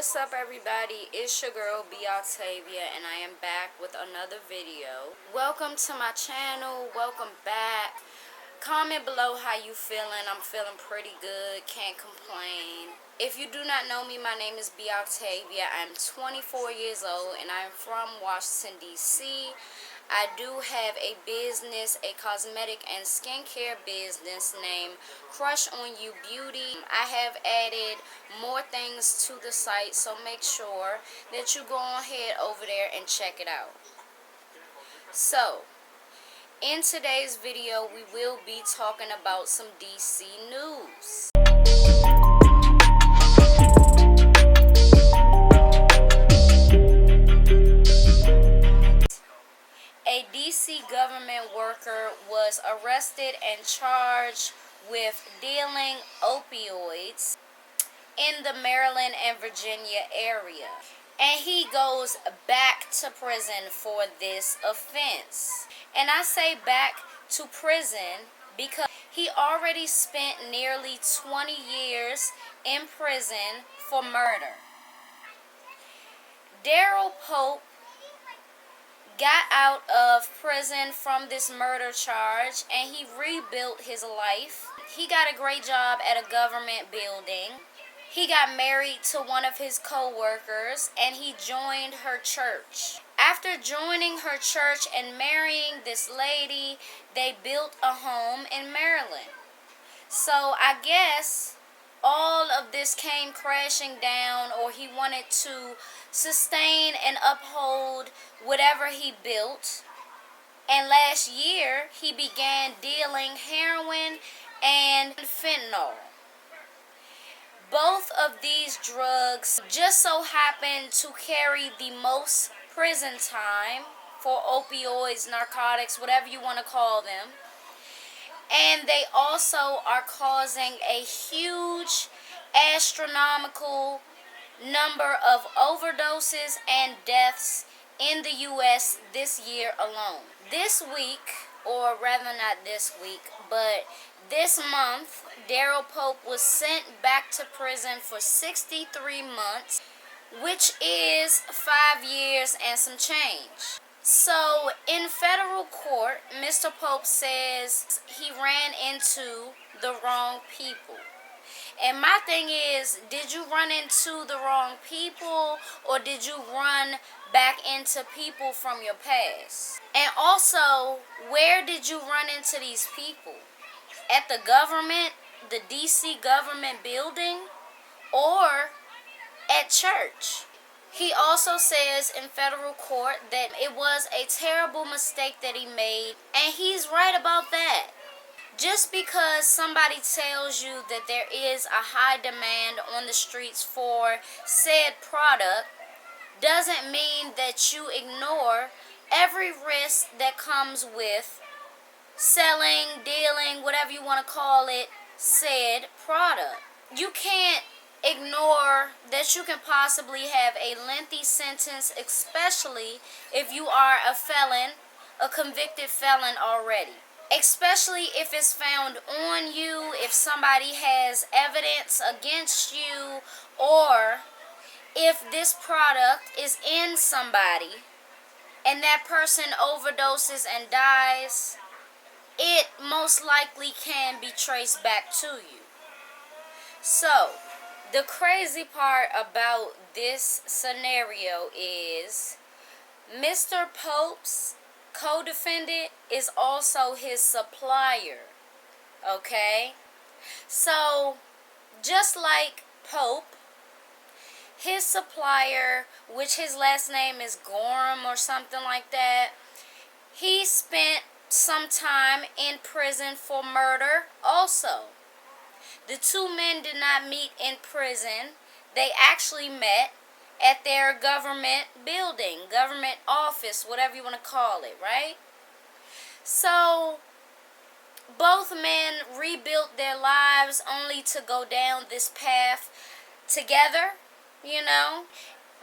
What's up, everybody? It's your girl B Octavia, and I am back with another video. Welcome to my channel. Welcome back. Comment below how you feeling. I'm feeling pretty good. Can't complain. If you do not know me, my name is B Octavia. I'm 24 years old, and I'm from Washington, D.C. I do have a business, a cosmetic and skincare business named Crush On You Beauty. I have added more things to the site, so make sure that you go ahead over there and check it out. So, in today's video, we will be talking about some DC news. A DC government worker was arrested and charged with dealing opioids in the Maryland and Virginia area. And he goes back to prison for this offense. And I say back to prison because he already spent nearly 20 years in prison for murder. Daryl Pope got out of prison from this murder charge, and he rebuilt his life. He got a great job at a government building. He got married to one of his co-workers, and he joined her church. After joining her church and marrying this lady, they built a home in Maryland. So I guess all of this came crashing down, or he wanted to sustain and uphold whatever he built. And last year, he began dealing heroin and fentanyl. Both of these drugs just so happen to carry the most prison time for opioids, narcotics, whatever you want to call them. And they also are causing a huge, astronomical number of overdoses and deaths in the U.S. this year alone. This week, or rather not this week, but this month, Daryl Pope was sent back to prison for 63 months, which is 5 years and some change. So, in federal court, Mr. Pope says he ran into the wrong people. And my thing is, did you run into the wrong people, or did you run back into people from your past? And also, where did you run into these people? At the government, the DC government building, or at church? He also says in federal court that it was a terrible mistake that he made, and he's right about that. Just because somebody tells you that there is a high demand on the streets for said product doesn't mean that you ignore every risk that comes with selling, dealing, whatever you want to call it, said product. You can't ignore that you can possibly have a lengthy sentence, especially if you are a felon, a convicted felon already. Especially if it's found on you, if somebody has evidence against you, or if this product is in somebody and that person overdoses and dies, it most likely can be traced back to you. So, the crazy part about this scenario is Mr. Pope's co-defendant is also his supplier. Okay? So, just like Pope, his supplier, which his last name is Gorham or something like that, he spent some time in prison for murder also. The two men did not meet in prison. They actually met at their government building, government office, whatever you want to call it, right? So, both men rebuilt their lives only to go down this path together, you know?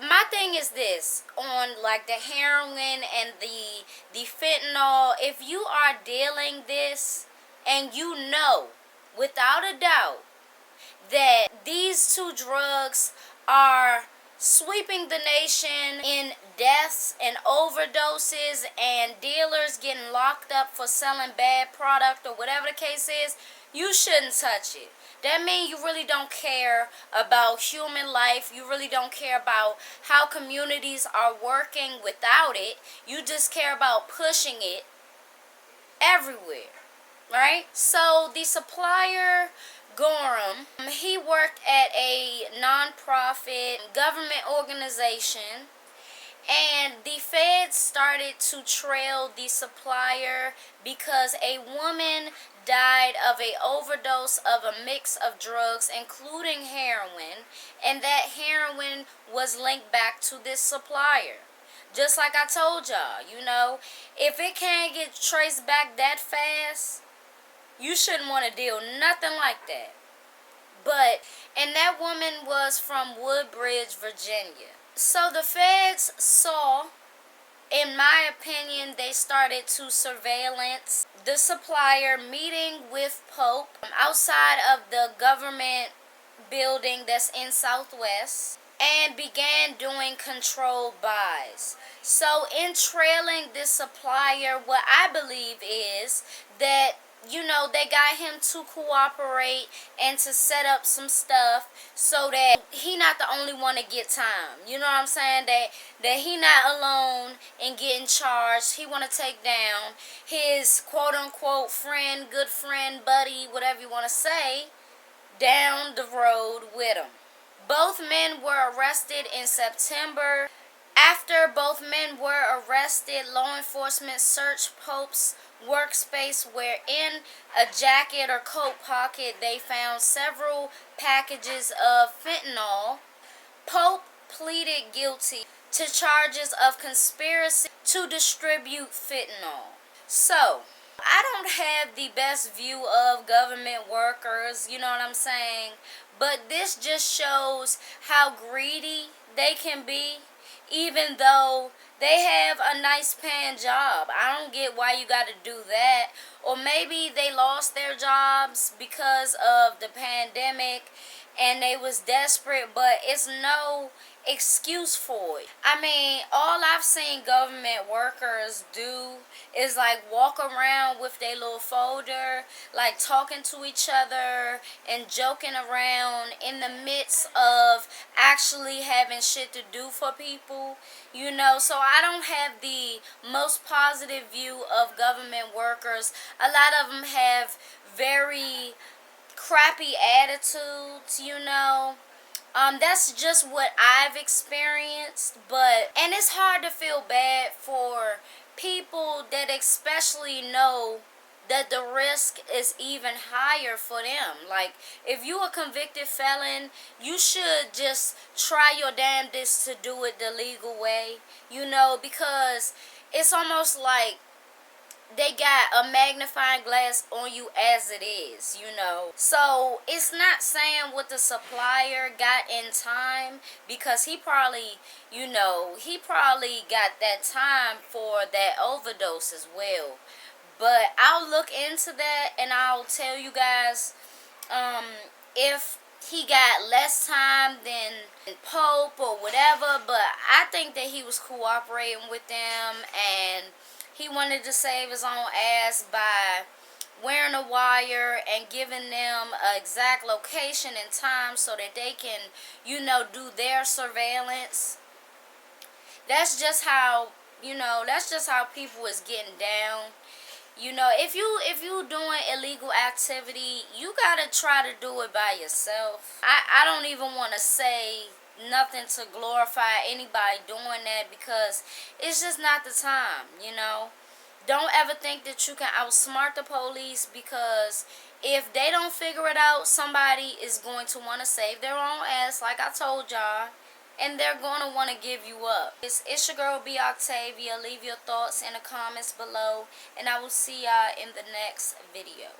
My thing is this, on like the heroin and the fentanyl, if you are dealing this and you know without a doubt that these two drugs are sweeping the nation in deaths and overdoses and dealers getting locked up for selling bad product or whatever the case is, you shouldn't touch it. That means you really don't care about human life. You really don't care about how communities are working without it. You just care about pushing it everywhere, right? So the supplier, Gorham, he worked at a non-profit government organization, and the feds started to trail the supplier because a woman died of a overdose of a mix of drugs, including heroin, and that heroin was linked back to this supplier. Just like I told y'all, if it can't get traced back that fast, you shouldn't want to deal nothing like that. And that woman was from Woodbridge, Virginia. So the feds saw, in my opinion, they started to surveillance the supplier meeting with Pope outside of the government building that's in Southwest, and began doing controlled buys. So in trailing this supplier, what I believe is that they got him to cooperate and to set up some stuff so that he not the only one to get time. You know what I'm saying? That he not alone in getting charged. He want to take down his quote-unquote friend, good friend, buddy, whatever you want to say, down the road with him. Both men were arrested in September. After both men were arrested, law enforcement searched Pope's workspace, where in a jacket or coat pocket they found several packages of fentanyl. Pope pleaded guilty to charges of conspiracy to distribute fentanyl. So, I don't have the best view of government workers, you know what I'm saying? But this just shows how greedy they can be, even though they have a nice paying job. I don't get why you got to do that. Or maybe they lost their jobs because of the pandemic and they was desperate, but it's no excuse for it. I mean, all I've seen government workers do is like walk around with their little folder, like talking to each other and joking around in the midst of actually having shit to do for people, so I don't have the most positive view of government workers. A lot of them have very crappy attitudes, that's just what I've experienced, and it's hard to feel bad for people that especially know that the risk is even higher for them. Like, if you a convicted felon, you should just try your damnedest to do it the legal way, because it's almost like they got a magnifying glass on you as it is, So it's not saying what the supplier got in time, because he probably got that time for that overdose as well. But I'll look into that and I'll tell you guys if he got less time than Pope or whatever. But I think that he was cooperating with them, and he wanted to save his own ass by wearing a wire and giving them an exact location and time so that they can, do their surveillance. That's just how people is getting down. If you doing illegal activity, you gotta try to do it by yourself. I don't even want to say nothing to glorify anybody doing that, because it's just not the time. Don't ever think that you can outsmart the police, because if they don't figure it out, somebody is going to want to save their own ass, like I told y'all, and they're going to want to give you up. It's your girl, B. Octavia. Leave your thoughts in the comments below, and I will see y'all in the next video.